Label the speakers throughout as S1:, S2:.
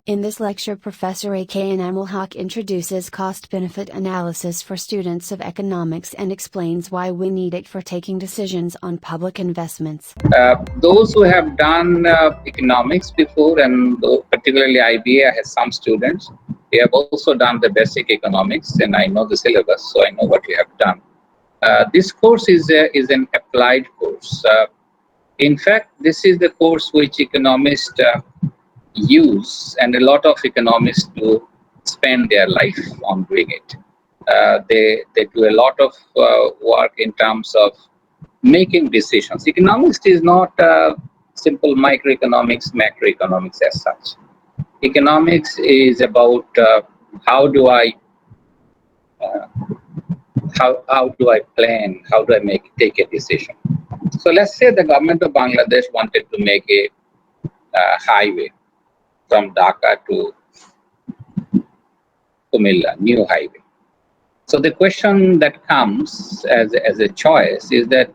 S1: In this lecture, Professor A.K. Haq introduces cost-benefit analysis for students of economics and explains why we need it for taking decisions on public investments.
S2: Those who have done economics before, and particularly IBA has some students, they have also done the basic economics, and I know the syllabus, so I know what you have done. This course is an applied course. In fact, this is the course which economists use, and a lot of economists do spend their life on doing it. They do a lot of work in terms of making decisions. Economics is not simple microeconomics, macroeconomics as such. Economics is about how do I plan, how do I take a decision. So let's say the government of Bangladesh wanted to make a highway from Dhaka to Kumilla, new highway. So the question that comes as a choice is that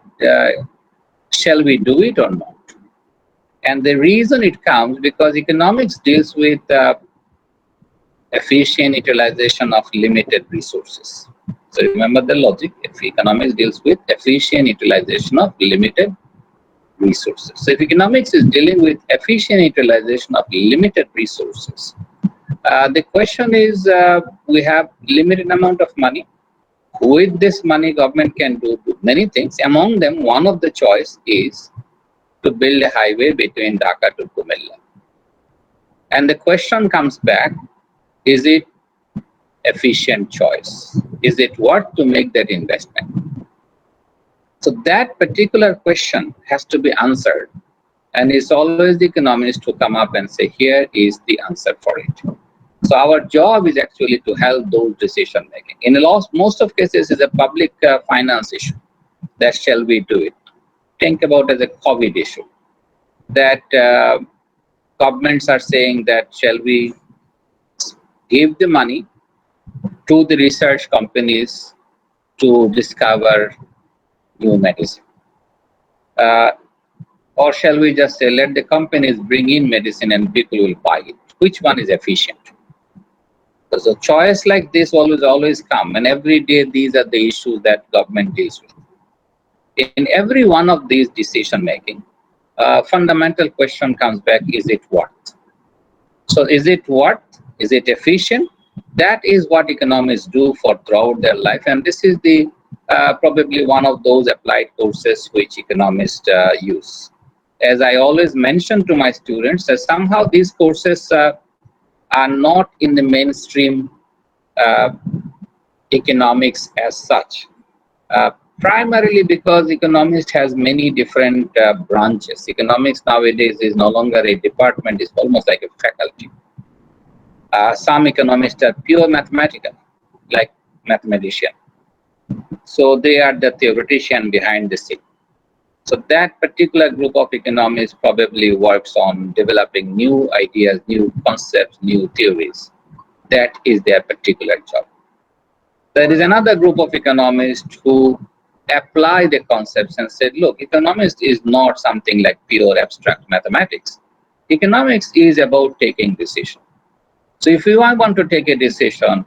S2: shall we do it or not? And the reason it comes because economics deals with efficient utilization of limited resources. So remember the logic, if economics deals with efficient utilization of limited resources. So if economics is dealing with efficient utilization of limited resources, the question is we have limited amount of money. With this money, government can do many things. Among them, one of the choice is to build a highway between Dhaka to Kumilla. And the question comes back, is it efficient choice? Is it worth to make that investment? So that particular question has to be answered. And it's always the economists who come up and say, here is the answer for it. So our job is actually to help those decision making. In most of cases, it's a public finance issue. That shall we do it? Think about as a COVID issue. That governments are saying that shall we give the money to the research companies to discover new medicine? Or shall we just say, let the companies bring in medicine and people will buy it? Which one is efficient? So choice like this always come, and every day these are the issues that government deals with. In every one of these decision making, fundamental question comes back, is it worth? So is it worth? Is it efficient? That is what economists do for throughout their life, and this is the probably one of those applied courses which economists use. As I always mention to my students, that somehow these courses are not in the mainstream economics as such, primarily because economics has many different branches. Economics nowadays is no longer a department, it's almost like a faculty. Some economists are pure mathematical, like mathematician. So they are the theoretician behind the scene. So that particular group of economists probably works on developing new ideas, new concepts, new theories. That is their particular job. There is another group of economists who apply the concepts and said, look, economics is not something like pure abstract mathematics. Economics is about taking decisions. So if I want to take a decision,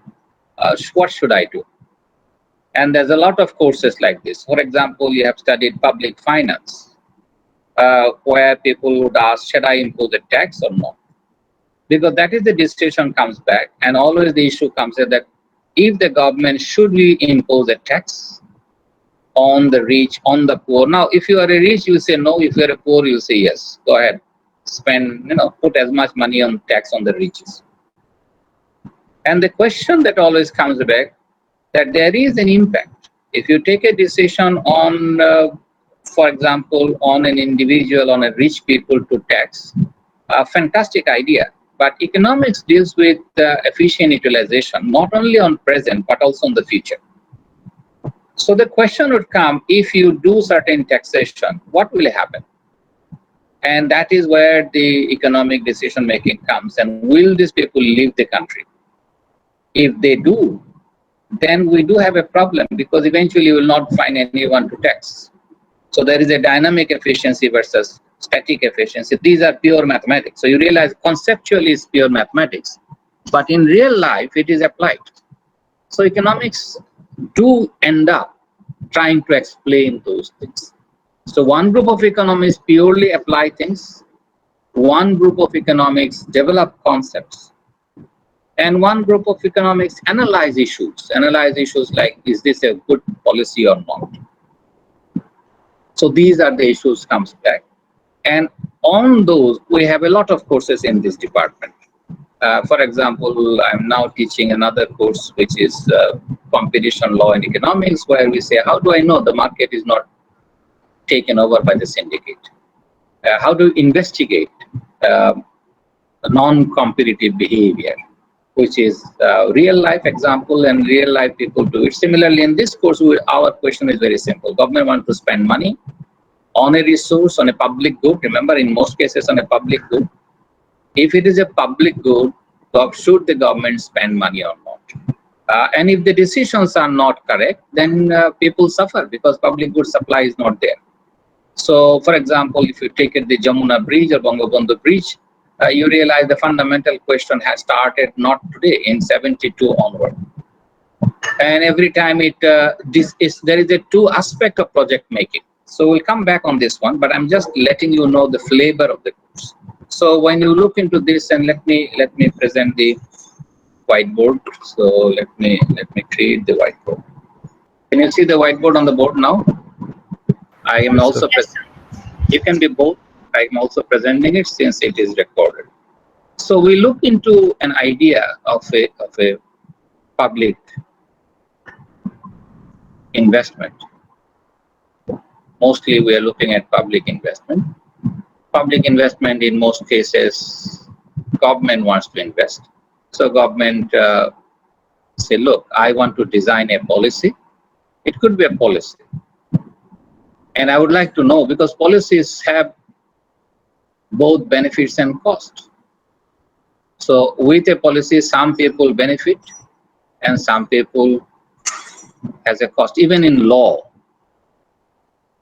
S2: what should I do? And there's a lot of courses like this. For example, you have studied public finance, where people would ask, should I impose a tax or not? Because that is the decision comes back, and always the issue comes that if the government should we impose a tax on the rich, on the poor. Now, if you are a rich, you say no. If you are a poor, you say yes. Go ahead, spend, put as much money on tax on the riches. And the question that always comes back, that there is an impact. If you take a decision on, for example, on an individual, on a rich people to tax, a fantastic idea. But economics deals with efficient utilization, not only on present, but also on the future. So the question would come, if you do certain taxation, what will happen? And that is where the economic decision making comes. And will these people leave the country? If they do, then we do have a problem, because eventually you will not find anyone to tax. So there is a dynamic efficiency versus static efficiency. These are pure mathematics. So you realize conceptually it's pure mathematics, but in real life it is applied. So economics do end up trying to explain those things. So one group of economists purely apply things, one group of economics develop concepts, and one group of economics analyze issues like, is this a good policy or not? So these are the issues comes back. And on those, we have a lot of courses in this department. For example, I'm now teaching another course, which is competition law and economics, where we say, how do I know the market is not taken over by the syndicate? How do you investigate non-competitive behavior, which is real life example, and real life people do it. Similarly, in this course, our question is very simple. Government wants to spend money on a resource, on a public good. Remember, in most cases, on a public good. If it is a public good, should the government spend money or not? And if the decisions are not correct, then people suffer because public good supply is not there. So, for example, if you take it the Jamuna Bridge or Bangabandhu Bridge, you realize the fundamental question has started not today, in 72 onward. And every time there is a two aspect of project making. So we'll come back on this one, but I'm just letting you know the flavor of the course. So when you look into this, and let me present the whiteboard. So let me create the whiteboard. Can you see the whiteboard on the board now? I am also present. You can be both. I am also presenting it since it is recorded. So we look into an idea of a public investment. Mostly we are looking at public investment. Public investment, in most cases, government wants to invest. So government say, look, I want to design a policy. It could be a policy. And I would like to know, because policies have both benefits and costs. So with a policy, some people benefit and some people has a cost, even in law.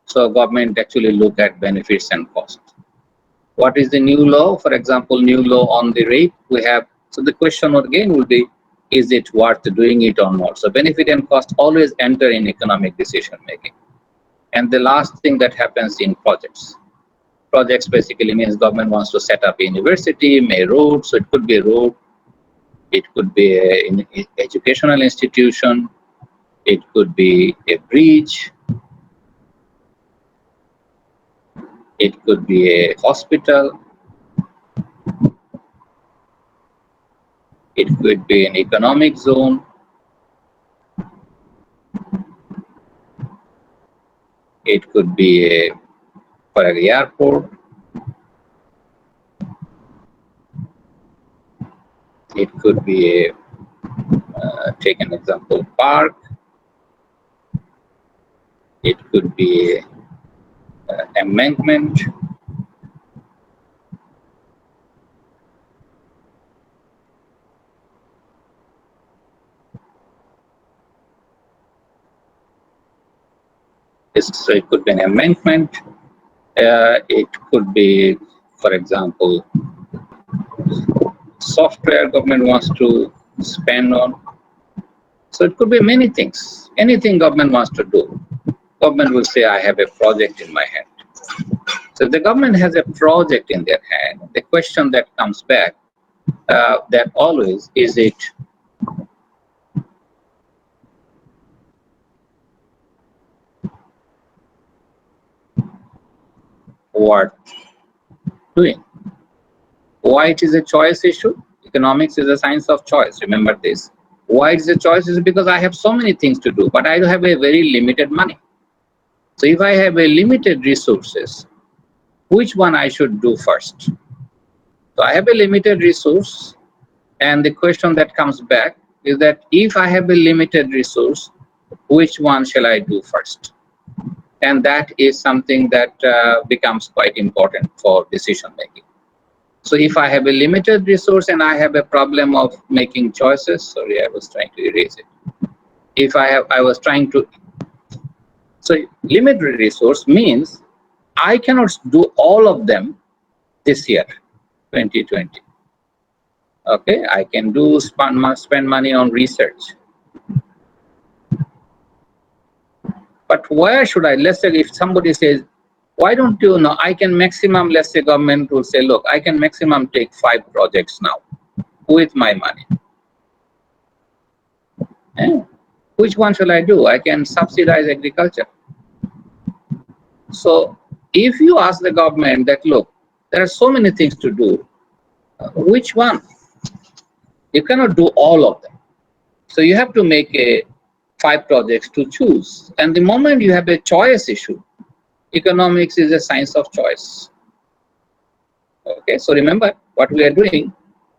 S2: So government actually look at benefits and costs. What is the new law? For example, new law on the rate we have. So the question again will be, is it worth doing it or not? So benefit and cost always enter in economic decision making. And the last thing that happens in projects. Projects basically means government wants to set up a university, a road. So it could be a road, it could be an educational institution, it could be a bridge, it could be a hospital, it could be an economic zone, it could be for an airport, it could be take an example, park, it could be embankment, so it could be an embankment, it could be, for example, software government wants to spend on. So it could be many things, anything government wants to do. Government will say, I have a project in my hand. So if the government has a project in their hand, the question that comes back, that always, is it worth doing? Why it is a choice issue? Economics is a science of choice. Remember this. Why it is a choice is because I have so many things to do, but I have a very limited money. So if I have a limited resources, which one I should do first? So I have a limited resource, and the question that comes back is that if I have a limited resource, which one shall I do first? And that is something that becomes quite important for decision making. So if I have a limited resource and I have a problem of making choices, sorry, I was trying to erase it. If I was trying to So limited resource means I cannot do all of them this year, 2020. Okay, I can spend money on research. But where should I? Let's say if somebody says, why don't you know, I can maximum, let's say government will say, look, I can maximum take 5 projects now with my money. Which one shall I do? I can subsidize agriculture. So if you ask the government that, look, there are so many things to do, which one? You cannot do all of them. So you have to make 5 projects to choose. And the moment you have a choice issue, economics is a science of choice. Okay, so remember what we are doing,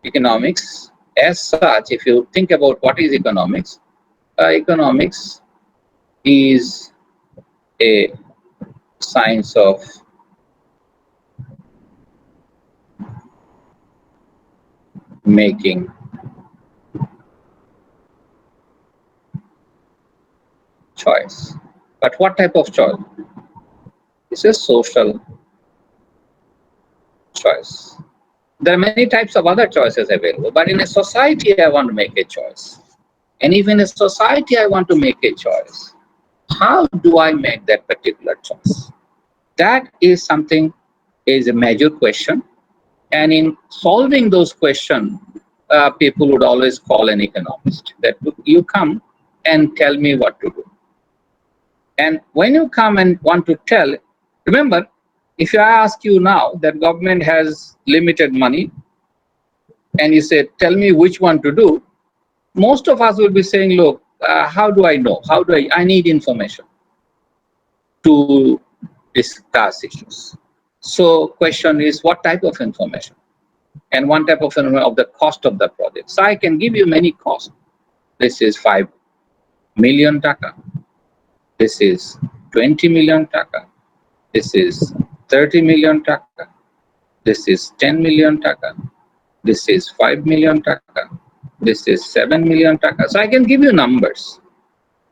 S2: economics as such, if you think about what is economics, economics is a science of making choice. But what type of choice? It's a social choice. There are many types of other choices available, but in a society I want to make a choice. And if in a society I want to make a choice, how do I make that particular choice? That is something, is a major question. And in solving those questions, people would always call an economist, that you come and tell me what to do. And when you come and want to tell, remember, if I ask you now that government has limited money, and you say, tell me which one to do, most of us will be saying, look, how do I know? How do I need information to discuss issues. So question is, what type of information? And one type of information of the cost of the project. So I can give you many costs. This is 5 million taka. This is 20 million taka. This is 30 million taka. This is 10 million taka. This is 5 million taka. This is 7 million taka. So I can give you numbers.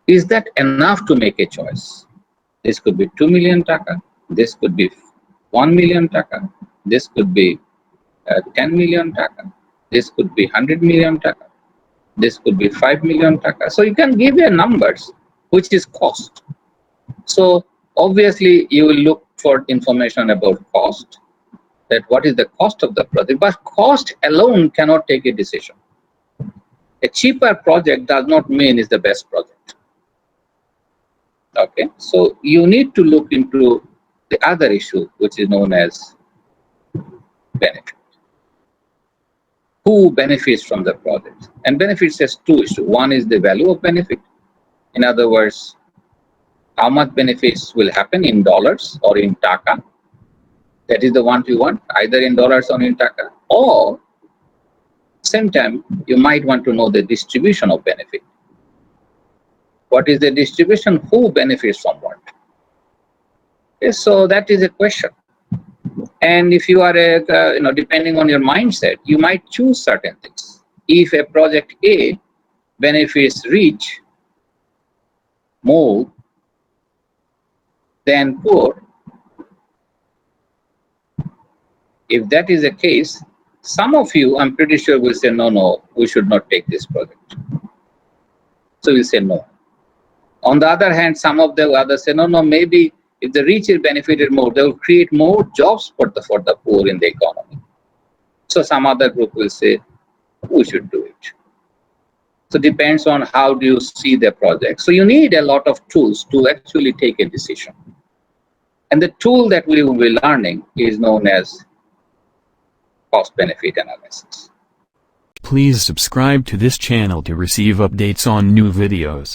S2: Is that enough to make a choice? This could be 2 million taka. This could be 1 million taka. This could be 10 million taka. This could be 100 million taka. This could be 5 million taka. So you can give your numbers, which is cost. So obviously you will look for information about cost, that what is the cost of the project, but cost alone cannot take a decision. A cheaper project does not mean it's the best project. Okay, so you need to look into the other issue, which is known as benefit. Who benefits from the project? And benefits has 2 issues. One is the value of benefit. In other words, how much benefits will happen in dollars or in taka. That is the one you want, either in dollars or in taka. Or same time, you might want to know the distribution of benefit. What is the distribution? Who benefits from what? Okay, so that is a question. And if you are depending on your mindset, you might choose certain things. If a project A benefits rich more than poor, if that is the case, some of you, I'm pretty sure, will say, no, we should not take this project. So we'll say no. On the other hand, some of the others say, no, maybe if the rich is benefited more, they will create more jobs for the poor in the economy. So some other group will say, we should do it. So it depends on how do you see the project. So you need a lot of tools to actually take a decision. And the tool that we will be learning is known as cost-benefit analysis.
S3: Please subscribe to this channel to receive updates on new videos.